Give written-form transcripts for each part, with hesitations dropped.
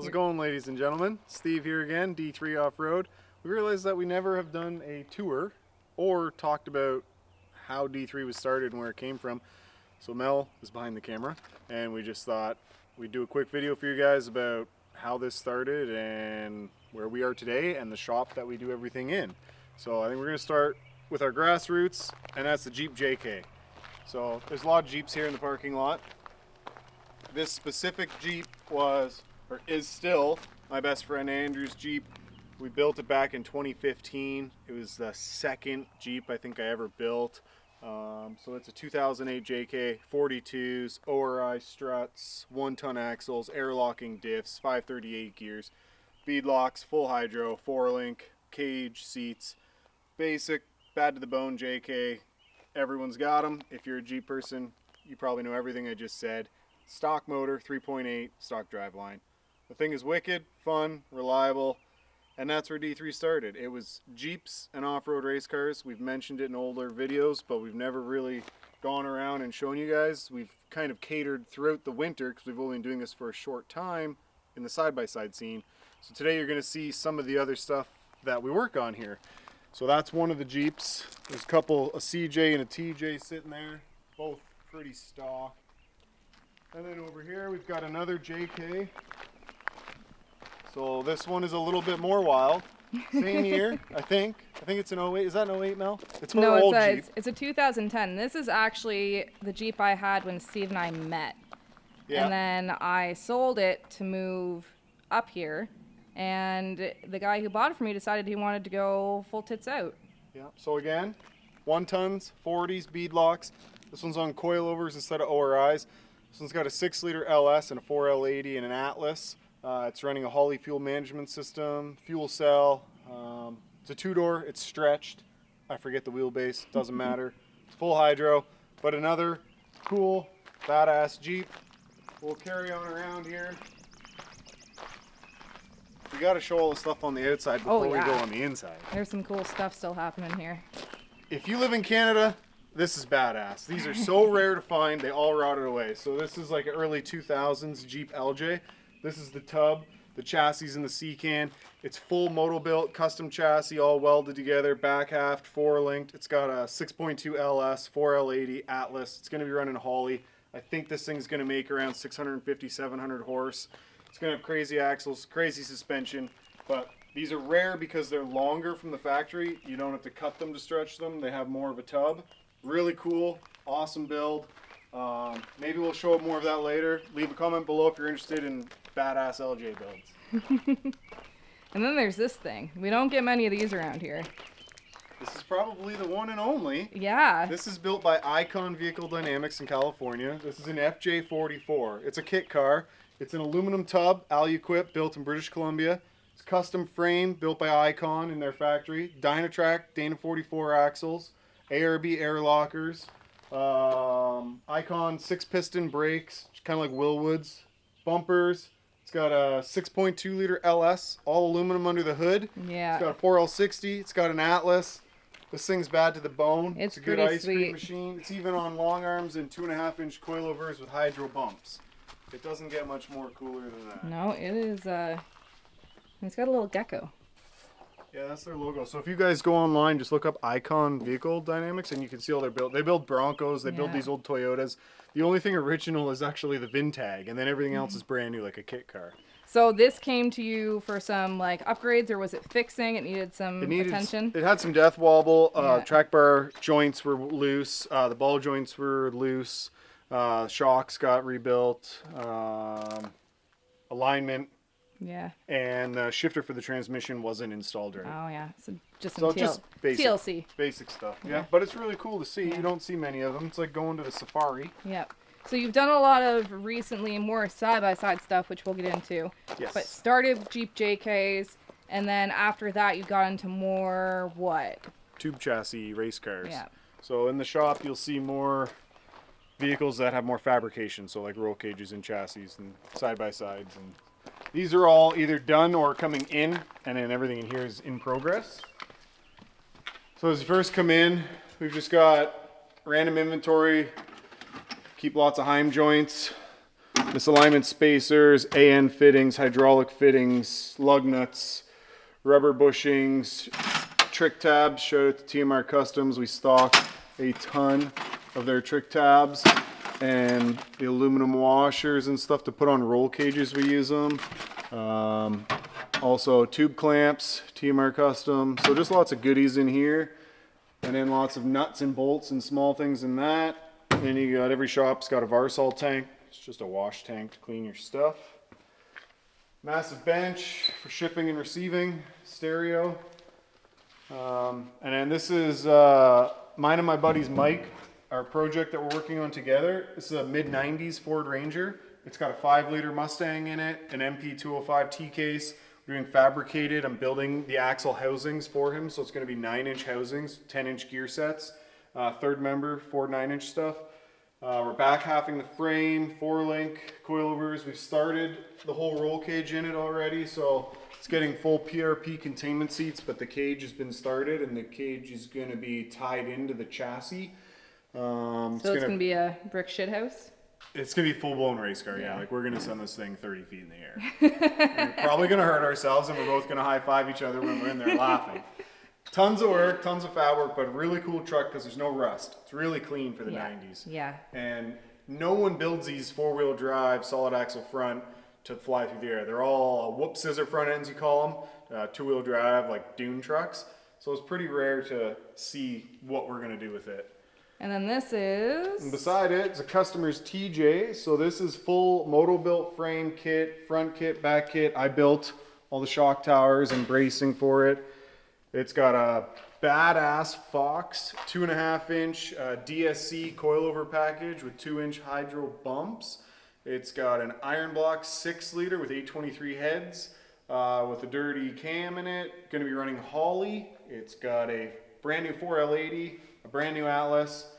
How's it going, ladies and gentlemen? Steve here again, D3 Off-Road. We realized that we never have done a tour or talked about how D3 was started and where it came from. So Mel is behind the camera, and we just thought we'd do a quick video for you guys about how this started and where we are today and the shop that we do everything in. So I think we're going to start with our grassroots, and that's the Jeep JK. So there's a lot of Jeeps here in the parking lot. This specific Jeep was, or is still, my best friend Andrew's Jeep. We built it back in 2015. It was the second Jeep I think I ever built. So it's a 2008 JK, 42s, ORI struts, 1-ton axles, air locking diffs, 538 gears, bead locks, full hydro, 4-link, cage, seats, basic, bad to the bone JK. Everyone's got them. If you're a Jeep person, you probably know everything I just said. Stock motor, 3.8, stock driveline. The thing is wicked, fun, reliable, and that's where D3 started. It was Jeeps and off-road race cars. We've mentioned it in older videos, but we've never really gone around and shown you guys. We've kind of catered throughout the winter because we've only been doing this for a short time in the side-by-side scene. So today you're going to see some of the other stuff that we work on here. So that's one of the Jeeps. There's a couple, a CJ and a TJ sitting there, both pretty stock. And then over here we've got another JK. So this one is a little bit more wild. Same year, I think. I think it's an 08. Is that an 08, Mel? It's her old Jeep. It's a 2010. This is actually the Jeep I had when Steve and I met. Yeah. And then I sold it to move up here. And the guy who bought it for me decided he wanted to go full tits out. Yeah. So again, 1-tons, 40s, bead locks. This one's on coilovers instead of ORIs. This one's got a 6-liter LS and a 4L80 and an Atlas. It's running a Holley fuel management system, fuel cell. It's a 2-door, it's stretched. I forget the wheelbase, doesn't matter. It's full hydro, but another cool, badass Jeep. We'll carry on around here. We gotta show all the stuff on the outside before we go on the inside. There's some cool stuff still happening here. If you live in Canada, this is badass. These are so rare to find, they all rotted away. So this is like an early 2000s Jeep LJ. This is the tub, the chassis in the C-can. It's full moto-built, custom chassis, all welded together, back half, 4-linked. It's got a 6.2 LS, 4L80 Atlas. It's gonna be running Holley. I think this thing's gonna make around 650, 700 horse. It's gonna have crazy axles, crazy suspension, but these are rare because they're longer from the factory. You don't have to cut them to stretch them. They have more of a tub. Really cool, awesome build. Maybe we'll show more of that later. Leave a comment below if you're interested in badass LJ builds. And then there's this thing. We don't get many of these around here. This is probably the one and only. Yeah. This is built by Icon Vehicle Dynamics in California. This is an FJ44. It's a kit car. It's an aluminum tub, Alu-Equip, built in British Columbia. It's custom frame, built by Icon in their factory. Dynatrac, Dana 44 axles, ARB air lockers, Icon 6-piston brakes, kind of like Willwood's, bumpers. It's got a 6.2 liter LS, all aluminum under the hood. Yeah. It's got a 4L60. It's got an Atlas. This thing's bad to the bone. It's a good pretty ice sweet. cream machine. It's even on long arms and 2.5-inch coilovers with hydro bumps. It doesn't get much more cooler than that. No, it is. It's got a little gecko. Yeah, that's their logo. So if you guys go online, just look up Icon Vehicle Dynamics, and you can see all their build. They build Broncos. They build these old Toyotas. The only thing original is actually the VIN tag, and then everything else is brand new, like a kit car. So this came to you for some like upgrades, or was it fixing? It needed some attention. It had some death wobble. Track bar joints were loose. The ball joints were loose. Shocks got rebuilt. Alignment. Yeah. And the shifter for the transmission wasn't installed right. Oh yeah, so just some basic, TLC. Basic stuff. Yeah, but it's really cool to see. Yeah. You don't see many of them. It's like going to the safari. Yep. So you've done a lot of recently more side-by-side stuff, which we'll get into. Yes. But started Jeep JKs, and then after that you got into more what? Tube chassis race cars. Yeah. So in the shop you'll see more vehicles that have more fabrication, so like roll cages and chassis and side-by-sides, and these are all either done or coming in, and then everything in here is in progress. So as you first come in, we've just got random inventory, keep lots of Heim joints, misalignment spacers, AN fittings, hydraulic fittings, lug nuts, rubber bushings, trick tabs. Shout out to TMR Customs. We stock a ton of their trick tabs, and the aluminum washers and stuff to put on roll cages. We use them. Also tube clamps, TMR Custom. So just lots of goodies in here, and then lots of nuts and bolts and small things in that. And then you got, every shop's got a Varsol tank. It's just a wash tank to clean your stuff. Massive bench for shipping and receiving, stereo. And then this is mine and my buddy's Mike, our project that we're working on together. This is a mid-90s Ford Ranger. It's got a 5-liter Mustang in it, an MP205 T-case. We're doing fabricated. I'm building the axle housings for him, so it's going to be 9-inch housings, 10-inch gear sets. Third member, Ford 9-inch stuff. We're back halving the frame, 4-link coilovers. We've started the whole roll cage in it already, so it's getting full PRP containment seats, but the cage has been started, and the cage is going to be tied into the chassis. So it's going to be a brick shit house? It's going to be full-blown race car, yeah. Like, we're going to send this thing 30 feet in the air. We're probably going to hurt ourselves, and we're both going to high-five each other when we're in there laughing. Tons of work, tons of fab work, but a really cool truck because there's no rust. It's really clean for the 90s. Yeah. And no one builds these 4-wheel drive, solid axle front to fly through the air. They're all whoop scissor front ends, you call them, 2-wheel drive, like dune trucks. So it's pretty rare to see what we're going to do with it. And then this is... And beside it, it's a customer's TJ. So this is full moto-built frame kit, front kit, back kit. I built all the shock towers and bracing for it. It's got a badass Fox 2.5-inch DSC coilover package with 2-inch hydro bumps. It's got an iron block 6-liter with 823 heads with a dirty cam in it. Going to be running Holly. It's got a brand new 4L80, a brand new Atlas.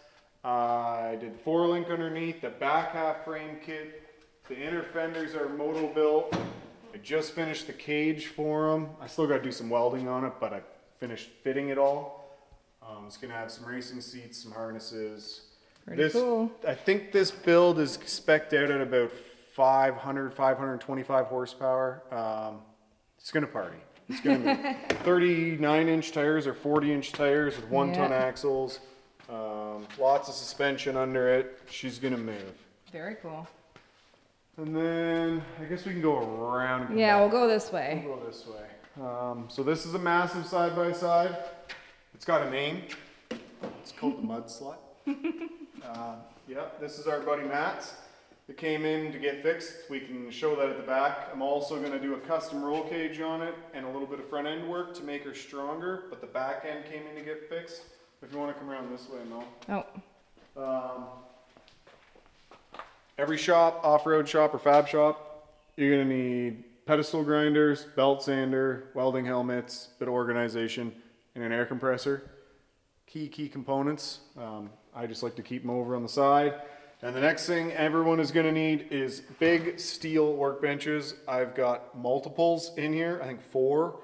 I did 4-link underneath, the back half frame kit. The inner fenders are moto built. I just finished the cage for them. I still got to do some welding on it, but I finished fitting it all. It's going to have some racing seats, some harnesses. Pretty cool. I think this build is spec'd out at about 525 horsepower. It's going to party. It's going to be 39-inch tires or 40-inch tires with 1-ton axles. Lots of suspension under it. She's going to move. Very cool. And then I guess we can go around. And yeah, we'll go this way. We'll go this way. So this is a massive side-by-side. It's got a name. It's called the Mud Slut. This is our buddy Matt's. It came in to get fixed. We can show that at the back. I'm also going to do a custom roll cage on it and a little bit of front end work to make her stronger, but the back end came in to get fixed. If you want to come around this way, Mel. Oh. Every shop, off-road shop or fab shop, you're going to need pedestal grinders, belt sander, welding helmets, bit of organization, and an air compressor. Key components. I just like to keep them over on the side. And the next thing everyone is going to need is big steel workbenches. I've got multiples in here, I think 4.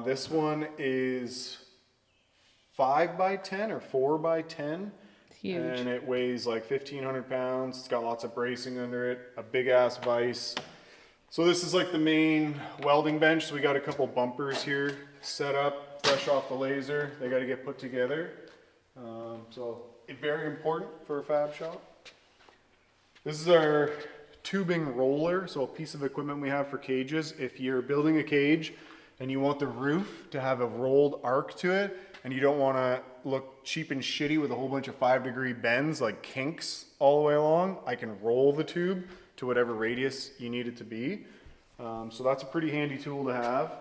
This one is 5x10 or 4x10. It's huge. And it weighs like 1,500 pounds. It's got lots of bracing under it, a big ass vise. So this is like the main welding bench. So we got a couple bumpers here set up, fresh off the laser. They got to get put together. So very important for a fab shop. This is our tubing roller, so a piece of equipment we have for cages. If you're building a cage and you want the roof to have a rolled arc to it, and you don't want to look cheap and shitty with a whole bunch of 5-degree bends, like kinks all the way along, I can roll the tube to whatever radius you need it to be. So that's a pretty handy tool to have.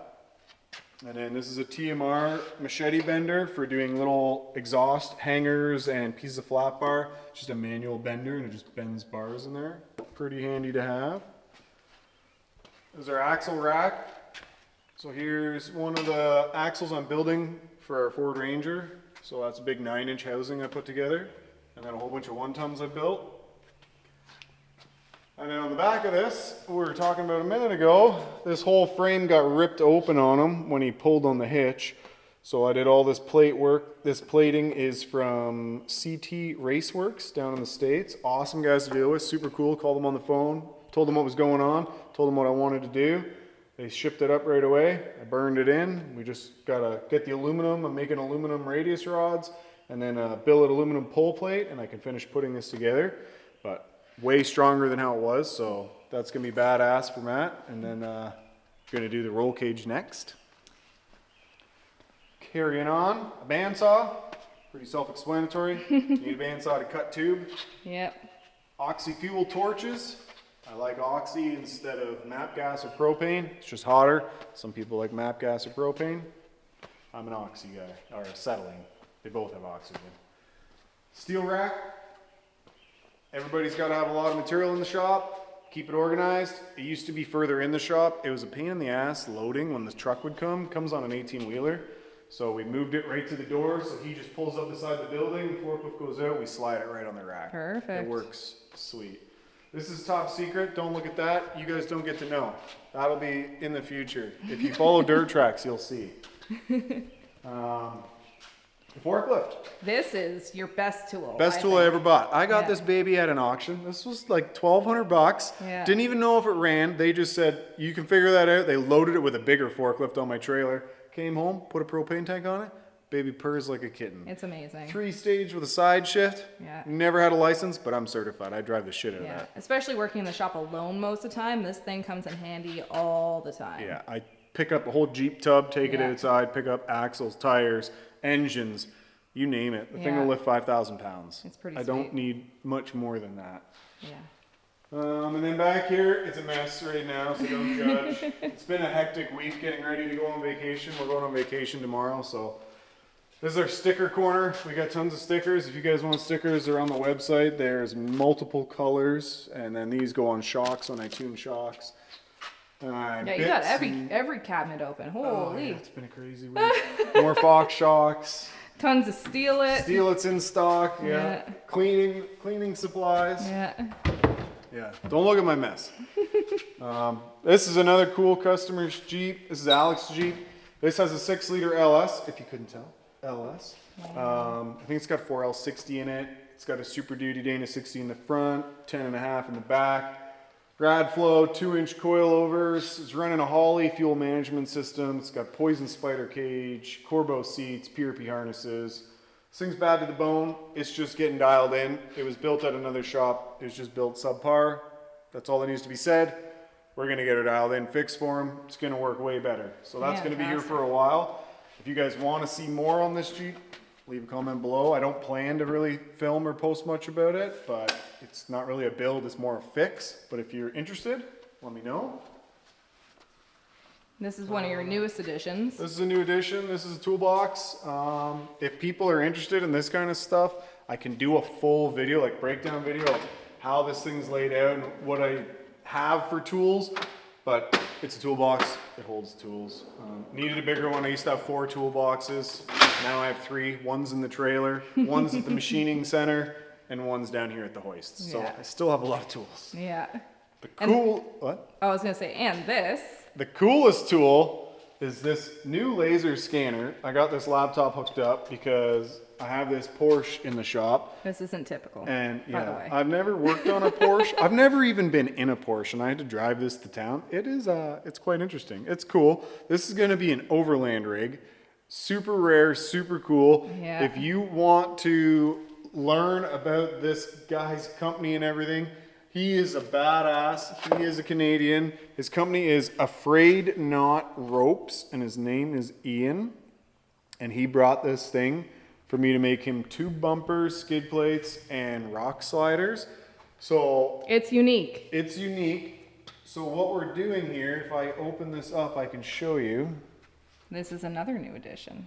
And then this is a TMR machete bender for doing little exhaust hangers and pieces of flat bar. It's just a manual bender and it just bends bars in there. Pretty handy to have. This is our axle rack. So here's one of the axles I'm building for our Ford Ranger. So that's a big 9-inch housing I put together. And then a whole bunch of 1-tons I built. And then on the back of this, we were talking about a minute ago, this whole frame got ripped open on him when he pulled on the hitch. So I did all this plate work. This plating is from CT Raceworks down in the States. Awesome guys to deal with, super cool. Call them on the phone, told them what was going on, told them what I wanted to do. They shipped it up right away. I burned it in. We just gotta get the aluminum. I'm making aluminum radius rods and then a billet aluminum pole plate, and I can finish putting this together. But way stronger than how it was, so that's gonna be badass for Matt. And then gonna do the roll cage next. Carrying on, a bandsaw. Pretty self-explanatory. Need a bandsaw to cut tube. Yep. Oxy fuel torches. I like oxy instead of MAP gas or propane. It's just hotter. Some people like MAP gas or propane. I'm an oxy guy, or acetylene. They both have oxygen. Steel rack. Everybody's got to have a lot of material in the shop. Keep it organized. It used to be further in the shop. It was a pain in the ass loading when the truck would come. Comes on an 18-wheeler. So we moved it right to the door. So he just pulls up beside the building. The forklift goes out. We slide it right on the rack. Perfect. It works sweet. This is top secret. Don't look at that. You guys don't get to know. That'll be in the future. If you follow dirt tracks, you'll see. The forklift. This is your best tool. Best tool I ever bought. I got this baby at an auction. This was like $1,200. Yeah. Didn't even know if it ran. They just said, you can figure that out. They loaded it with a bigger forklift on my trailer. Came home, put a propane tank on it. Baby purrs like a kitten. It's amazing. 3-stage with a side shift. Yeah. Never had a license, but I'm certified. I drive the shit out of Yeah. that. Especially working in the shop alone most of the time, this thing comes in handy all the time. Yeah, I pick up a whole Jeep tub, take it Yeah. outside, pick up axles, tires, engines, you name it. The thing Yeah. will lift 5,000 pounds. It's pretty I don't sweet. need much more than that. Yeah. And then back here, it's a mess right now, so don't judge. It's been a hectic week getting ready to go on vacation. We're going on vacation tomorrow, so this is our sticker corner. We got tons of stickers. If you guys want stickers, they're on the website. There's multiple colors, and then these go on shocks, on iTunes shocks. Yeah, you got every cabinet open. Holy. Oh, yeah, it's been a crazy week. More Fox shocks. Tons of Steelits. Steelits in stock. Yeah. Yeah. Cleaning supplies. Yeah. Yeah. Don't look at my mess. This is another cool customer's Jeep. This is Alex's Jeep. This has a 6-liter LS, if you couldn't tell. LS. I think it's got 4L60 in it. It's got a Super Duty Dana 60 in the front, 10.5 in the back. Grad flow, 2-inch coilovers. It's running a Holley fuel management system. It's got poison spider cage, Corbeau seats, PRP harnesses. This thing's bad to the bone. It's just getting dialed in. It was built at another shop. It was just built subpar. That's all that needs to be said. We're gonna get it dialed in, fixed for him. It's gonna work way better. So that's gonna be here for a while. If you guys want to see more on this Jeep, leave a comment below. I don't plan to really film or post much about it, but it's not really a build, it's more a fix. But if you're interested, let me know. This is one of your newest additions. This is a new addition. This is a toolbox. If people are interested in this kind of stuff, I can do a full video, like breakdown video of how this thing's laid out and what I have for tools. But it's a toolbox. It holds tools. Needed a bigger one. I used to have 4 toolboxes. Now I have 3. One's in the trailer, one's at the machining center, and one's down here at the hoist. So I still have a lot of tools. Yeah. What? I was gonna say, and this. The coolest tool is this new laser scanner. I got this laptop hooked up because I have this Porsche in the shop. This isn't typical. And by the way. I've never worked on a Porsche. I've never even been in a Porsche, and I had to drive this to town. It's quite interesting. It's cool. This is going to be an overland rig. Super rare, super cool. Yeah. If you want to learn about this guy's company and everything, he is a badass. He is a Canadian. His company is Afraid Not Ropes, and his name is Ian. And he brought this thing for me to make him 2 bumpers, skid plates, and rock sliders. So It's unique. it's unique. So what we're doing here, if I open this up, I can show you. This is another new addition.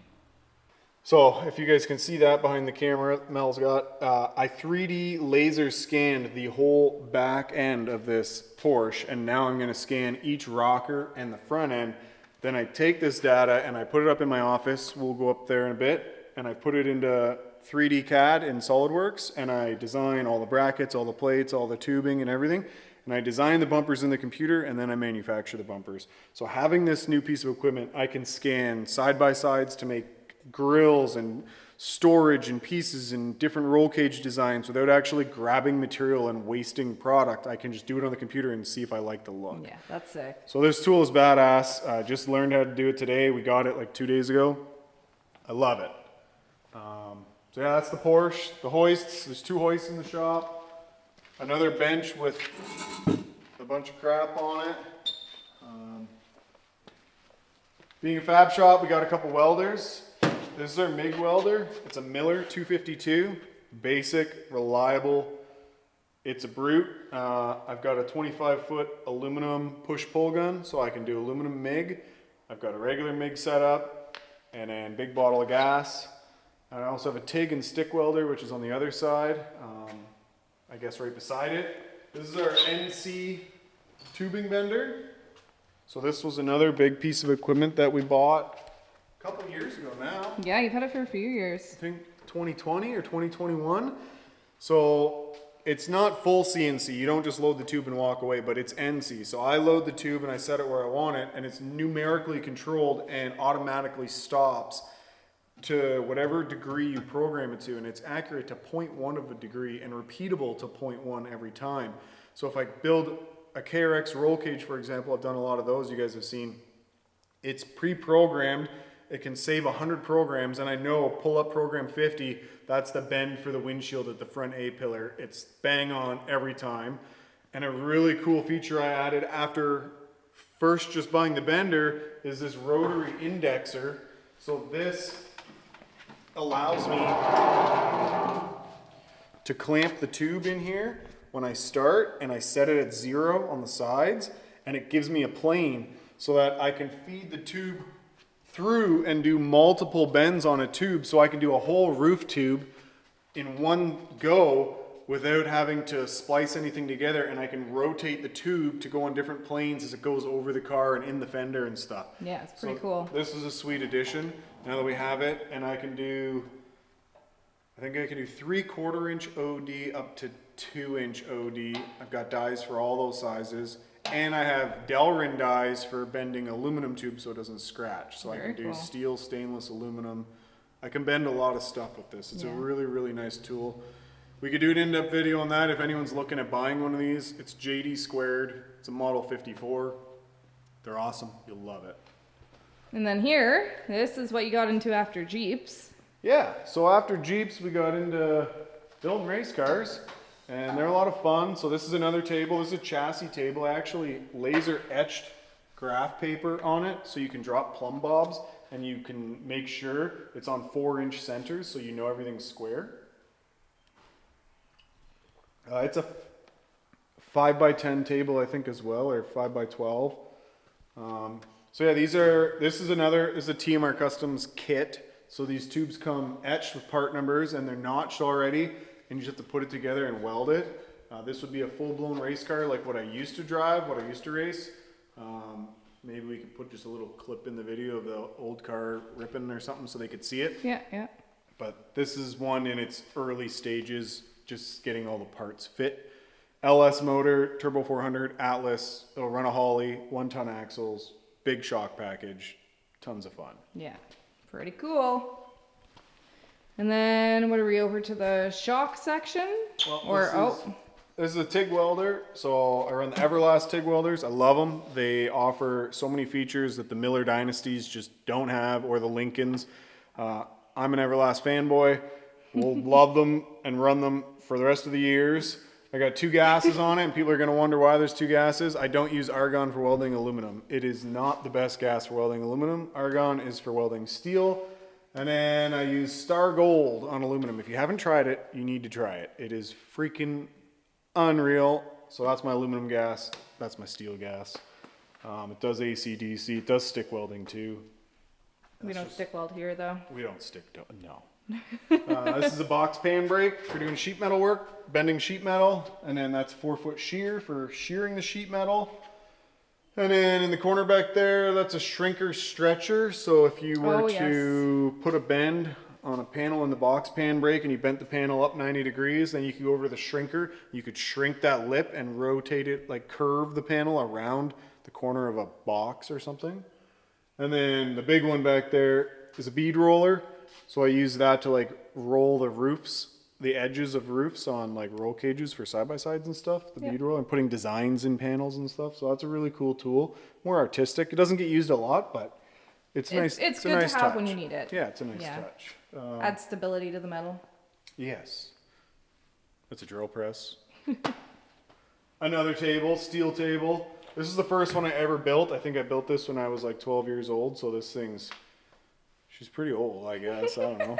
So if you guys can see that behind the camera, Mel's got, I 3D laser scanned the whole back end of this Porsche, and now I'm gonna scan each rocker and the front end. Then I take this data and I put it up in my office. We'll go up there in a bit, and I put it into 3D CAD in SolidWorks, and I design all the brackets, all the plates, all the tubing and everything. And I design the bumpers in the computer, and then I manufacture the bumpers. So having this new piece of equipment, I can scan side-by-sides to make grills and storage and pieces and different roll cage designs without actually grabbing material and wasting product. I can just do it on the computer and see if I like the look. Yeah, that's sick. So this tool is badass. Just learned how to do it today. We got it like 2 days ago. I love it. So yeah, that's the Porsche. The hoists, there's 2 hoists in the shop. Another bench with a bunch of crap on it. Being a fab shop, we got a couple welders. This is our MIG welder. It's a Miller 252. Basic, reliable. It's a brute. I've got a 25-foot aluminum push-pull gun, so I can do aluminum MIG. I've got a regular MIG setup, and then big bottle of gas. I also have a TIG and stick welder, which is on the other side. I guess right beside it. This is our NC tubing bender. So this was another big piece of equipment that we bought a couple years ago now. Yeah, you've had it for a few years. I think 2020 or 2021. So it's not full CNC. You don't just load the tube and walk away, but it's NC. So I load the tube and I set it where I want it, and it's numerically controlled and automatically stops to whatever degree you program it to, and it's accurate to 0.1 of a degree and repeatable to 0.1 every time. So if I build a KRX roll cage, for example, I've done a lot of those, you guys have seen, it's pre-programmed. It can save 100 programs, and I know pull up program 50, that's the bend for the windshield at the front A-pillar. It's bang on every time. And a really cool feature I added after first just buying the bender is this rotary indexer. So this allows me to clamp the tube in here when I start, and I set it at 0 on the sides, and it gives me a plane so that I can feed the tube through and do multiple bends on a tube, so I can do a whole roof tube in one go without having to splice anything together, and I can rotate the tube to go on different planes as it goes over the car and in the fender and stuff. Yeah, it's pretty cool. This is a sweet addition now that we have it, and I can do, I think I can do 3/4 inch OD up to 2-inch OD. I've got dies for all those sizes, and I have Delrin dies for bending aluminum tubes so it doesn't scratch. So I can do steel, stainless, aluminum. I can bend a lot of stuff with this. It's a really, really nice tool. We could do an in-depth video on that if anyone's looking at buying one of these. It's JD squared. It's a Model 54. They're awesome. You'll love it. And then here, this is what you got into after Jeeps. Yeah, so after Jeeps, we got into building race cars, and they're a lot of fun. So this is another table. This is a chassis table. I actually laser etched graph paper on it so you can drop plumb bobs, and you can make sure it's on 4-inch centers so you know everything's square. It's a 5x10 table, I think, as well, or 5x12. So yeah, this is a TMR Customs kit. So these tubes come etched with part numbers, and they're notched already, and you just have to put it together and weld it. This would be a full-blown race car like what I used to drive, what I used to race. Maybe we could put just a little clip in the video of the old car ripping or something so they could see it. Yeah, yeah. But this is one in its early stages, just getting all the parts fit. LS motor, Turbo 400, Atlas, it'll run a Holly, 1-ton axles, big shock package, tons of fun. Yeah, pretty cool. And then what are we over to the shock section? Well, this is a TIG welder. So I run the Everlast TIG welders. I love them. They offer so many features that the Miller Dynasties just don't have, or the Lincolns. I'm an Everlast fanboy. We'll love them and run them for the rest of the years. I got 2 gases on it, and people are going to wonder why there's 2 gases. I don't use argon for welding aluminum. It is not the best gas for welding aluminum. Argon is for welding steel. And then I use Star Gold on aluminum. If you haven't tried it, you need to try it. It is freaking unreal. So that's my aluminum gas. That's my steel gas. It does AC, DC. It does stick welding too. We don't stick weld here though. We don't stick, no. This is a box pan brake for doing sheet metal work, bending sheet metal, and then that's a 4-foot shear for shearing the sheet metal. And then in the corner back there, that's a shrinker stretcher. So if you were to put a bend on a panel in the box pan brake and you bent the panel up 90 degrees, then you could go over to the shrinker. You could shrink that lip and rotate it, like curve the panel around the corner of a box or something. And then the big one back there is a bead roller. So I use that to like roll the roofs, the edges of roofs on like roll cages for side-by-sides and stuff, the bead roll, and putting designs in panels and stuff. So that's a really cool tool. More artistic. It doesn't get used a lot, but it's nice. It's a good nice to have touch. when you need it. Yeah, it's a nice touch. Add stability to the metal. Yes. That's a drill press. Another table, steel table. This is the first one I ever built. I think I built this when I was like 12 years old. So this thing's, she's pretty old, I guess. I don't know.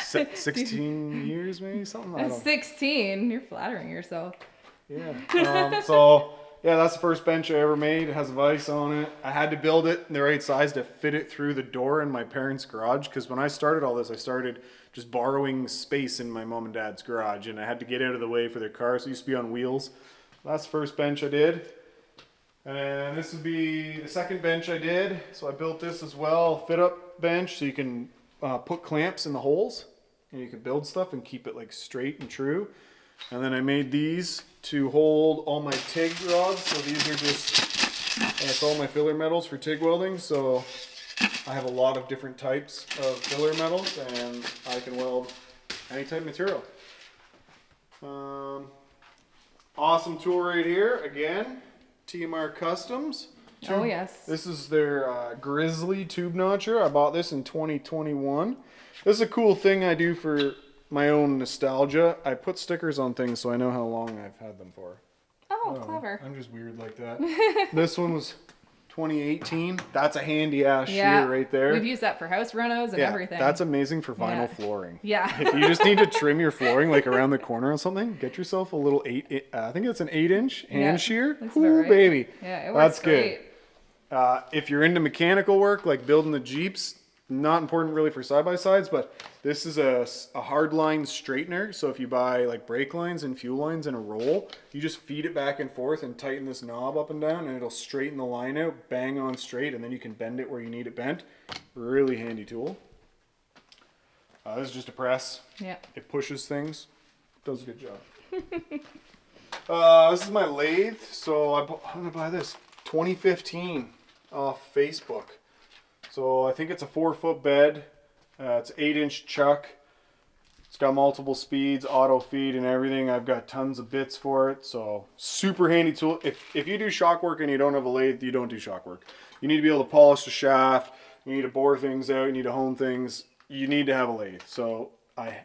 16 years maybe, something. I don't know. 16. You're flattering yourself. Yeah. So yeah, that's the first bench I ever made. It has a vise on it. I had to build it in the right size to fit it through the door in my parents' garage. Because when I started all this, I started just borrowing space in my mom and dad's garage, and I had to get out of the way for their cars. So it used to be on wheels. That's the first bench I did. And this would be the second bench I did. So I built this as well, fit up bench, so you can put clamps in the holes, and you can build stuff and keep it like straight and true. And then I made these to hold all my TIG rods. So these are just, that's all my filler metals for TIG welding. So I have a lot of different types of filler metals, and I can weld any type of material. Awesome tool right here, again. TMR Customs. Oh, yes. This is their Grizzly tube notcher. I bought this in 2021. This is a cool thing I do for my own nostalgia. I put stickers on things so I know how long I've had them for. Oh, clever. I'm just weird like that. This one was 2018. That's a handy ass shear right there. We've used that for house renos and everything. That's amazing for vinyl flooring. Yeah. If you just need to trim your flooring like around the corner or something, get yourself a little I think it's an 8-inch hand shear. Ooh, right. baby. Yeah, it works great. Good. If you're into mechanical work, like building the Jeeps, not important really for side-by-sides, but this is a hard line straightener. So if you buy like brake lines and fuel lines in a roll, you just feed it back and forth and tighten this knob up and down, and it'll straighten the line out, bang on straight, and then you can bend it where you need it bent. Really handy tool. This is just a press. Yeah. It pushes things. Does a good job. This is my lathe. So I'm gonna buy this 2015 off Facebook. So I think it's a 4-foot bed. It's 8-inch chuck. It's got multiple speeds, auto feed and everything. I've got tons of bits for it. So super handy tool. If you do shock work and you don't have a lathe, you don't do shock work. You need to be able to polish the shaft. You need to bore things out. You need to hone things. You need to have a lathe. So I've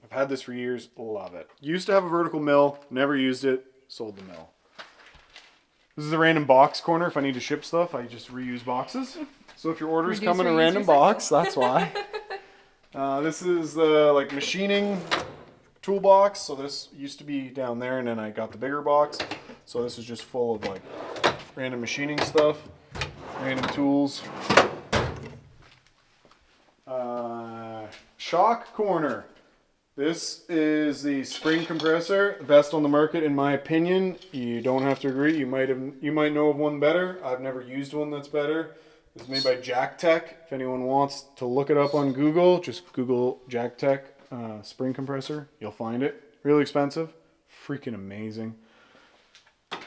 had this for years. Love it. Used to have a vertical mill. Never used it. Sold the mill. This is a random box corner. If I need to ship stuff, I just reuse boxes. So if your orders come in a random box, that's why. This is the like machining toolbox. So this used to be down there, and then I got the bigger box. So this is just full of like random machining stuff, random tools. Shock corner. This is the spring compressor, the best on the market in my opinion. You don't have to agree. You might know of one better. I've never used one that's better. It's made by Jack Tech. If anyone wants to look it up on Google, just Google Jack Tech spring compressor. You'll find it. Really expensive. Freaking amazing.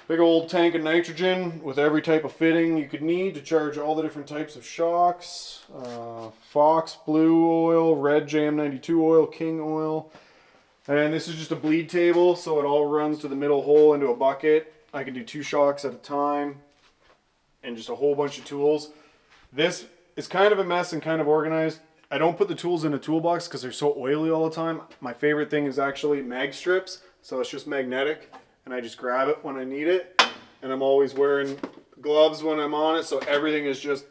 Big old tank of nitrogen with every type of fitting you could need to charge all the different types of shocks. Fox Blue oil, Red JM92 oil, King oil. And this is just a bleed table, so it all runs to the middle hole into a bucket. I can do 2 shocks at a time and just a whole bunch of tools. This is kind of a mess and kind of organized. I don't put the tools in a toolbox because they're so oily all the time. My favorite thing is actually mag strips. So it's just magnetic, and I just grab it when I need it. And I'm always wearing gloves when I'm on it, so everything is just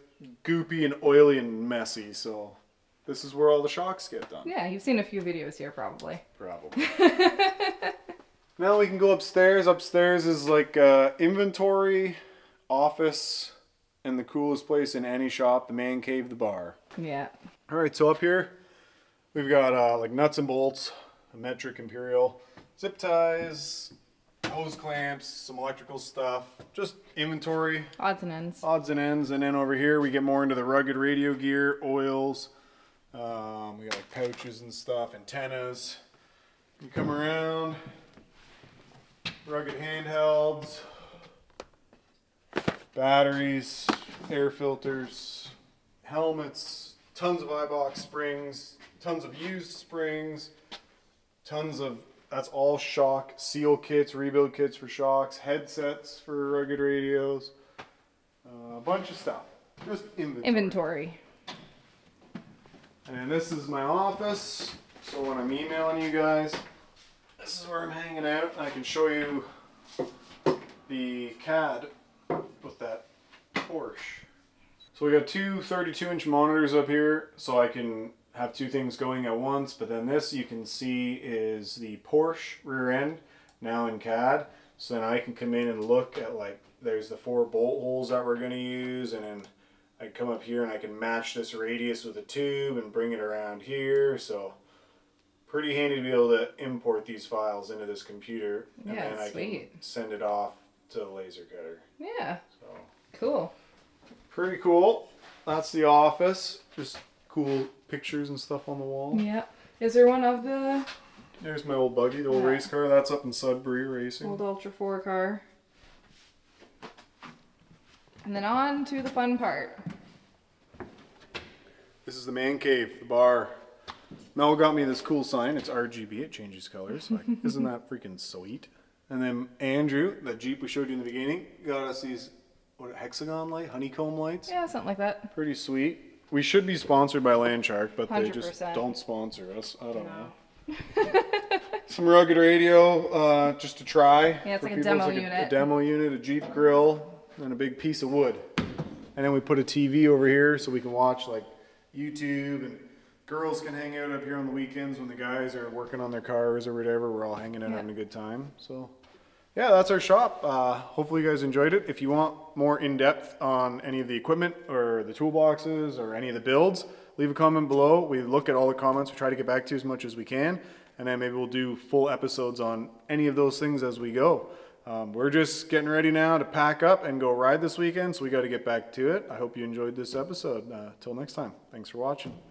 goopy and oily and messy. So this is where all the shocks get done. Yeah, you've seen a few videos here probably. Probably. Now we can go upstairs. Upstairs is like inventory, office, and the coolest place in any shop, the man cave, the bar. Yeah. All right, so up here, we've got like nuts and bolts, a metric imperial, zip ties, hose clamps, some electrical stuff, just inventory. Odds and ends. Odds and ends. And then over here, we get more into the rugged radio gear, oils. We got like pouches and stuff, antennas. You come around, rugged handhelds, batteries, air filters, helmets, tons of iBox springs, tons of used springs, tons of, that's all shock, seal kits, rebuild kits for shocks, headsets for rugged radios, a bunch of stuff. Just inventory. And this is my office, so when I'm emailing you guys, this is where I'm hanging out. I can show you the CAD with that Porsche. So we got two 32-inch monitors up here, so I can have two things going at once, but then this you can see is the Porsche rear end now in CAD. So then I can come in and look at, like, there's the 4 bolt holes that we're going to use, and then I come up here and I can match this radius with a tube and bring it around here. So pretty handy to be able to import these files into this computer, and Yeah, then I sweet. can send it off to the laser cutter. Yeah. So Cool. pretty cool. That's the office. Just cool pictures and stuff on the wall. Yeah. Is there one of the There's my old buggy, the old race car. That's up in Sudbury racing. old Ultra 4 car? And then on to the fun part. This is the man cave, the bar. Mel got me this cool sign. It's RGB. It changes colors. Like, isn't that freaking sweet? And then Andrew, that Jeep we showed you in the beginning, got us these hexagon light, honeycomb lights. Yeah, something like that. Pretty sweet. We should be sponsored by Landshark, but they just 100%. don't sponsor us. I don't know. Some rugged radio, just to try. Yeah, it's for like a people. demo It's like unit. A demo unit, a Jeep grill, and a big piece of wood. And then we put a TV over here so we can watch like YouTube, and girls can hang out up here on the weekends when the guys are working on their cars or whatever. We're all hanging out having a good time. So yeah, that's our shop. Hopefully you guys enjoyed it. If you want more in-depth on any of the equipment or the toolboxes or any of the builds, leave a comment below. We look at all the comments. We try to get back to you as much as we can. And then maybe we'll do full episodes on any of those things as we go. We're just getting ready now to pack up and go ride this weekend, so we got to get back to it. I hope you enjoyed this episode. Till next time, thanks for watching.